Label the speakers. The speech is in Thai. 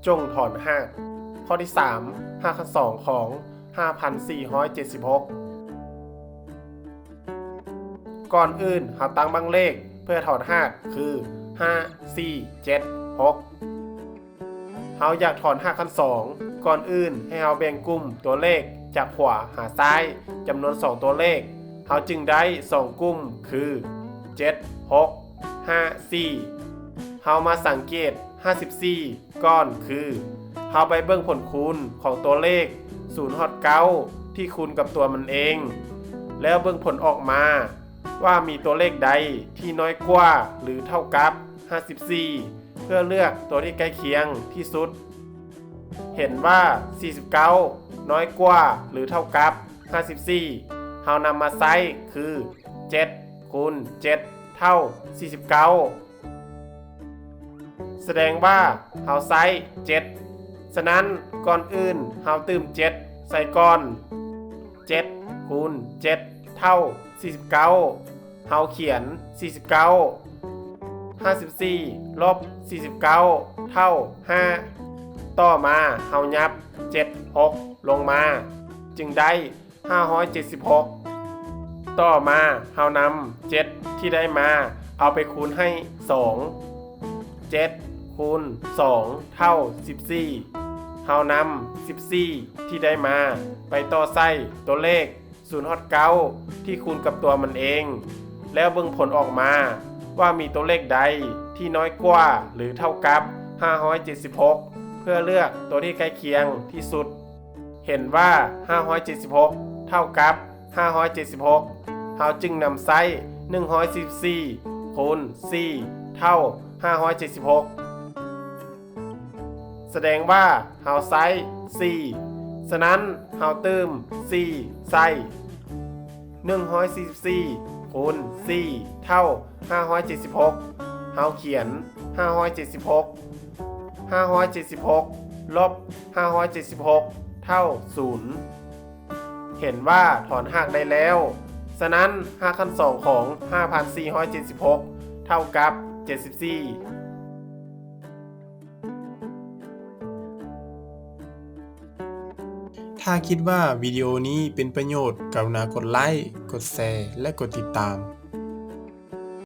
Speaker 1: จงถอนหากข้อที่3 5 ขั้น 2 ของ 5,476 ก่อนอื่นเราตั้งบังเลขเพื่อถอนหากคือ 5 4 7 6เราอยากถอนหากขั้น 2 ก่อนอื่นให้เราแบ่งกลุ่มตัวเลขจากขวาหาซ้ายจำนวน2ตัวเลขเราจึงได้2กลุ่มคือ7 6 5 4เรามาสังเกต54ก้อนคือเราไปเบิ่งผลคูณของตัวเลข0 ฮอด 9ที่คูณกับตัวมันเองแล้วเบิ่งผลออกมาว่ามีตัวเลขใดที่น้อยกว่าหรือเท่ากับ54เพื่อเลือกตัวที่ใกล้เคียงที่สุดเห็นว่า49น้อยกว่าหรือเท่ากับ54เรานำมาใส่คือ7คูณ7เท่า49แสดงว่าเราใส่7ฉะนั้นก่อนอื่นเราเติม7ใส่ก่อน7คูณ7เท่า49เราเขียน49 54ลบ49เท่า5ต่อมาเรายับ7 6ลงมาจึงได้576ต่อมาเรานำ7ที่ได้มาเอาไปคูณให้2 7คูณ2เท่า14เรานำ14ที่ได้มาไปต่อใส่ตัวเลข0 ฮอด 9ที่คูณกับตัวมันเองแล้วเบิ่งผลออกมาว่ามีตัวเลขใดที่น้อยกว่าหรือเท่ากับ576เพื่อเลือกตัวที่ใกล้เคียงที่สุดเห็นว่า576เท่ากับ576เราจึงนำไส้144คูณ4เท่า576แสดงว่าเราใส่4ฉะนั้นเราเติม4ใส่144คูณ4เท่า576เราเขียน576ลบ576เท่า0เห็นว่าถอนหักได้แล้วฉะนั้น5ขั้น 2 ของ 5,476 เท่ากับ74
Speaker 2: ถ้าคิดว่าวิดีโอนี้เป็นประโยชน์กรุณากดไลค์ กดแชร์ และกดติดตาม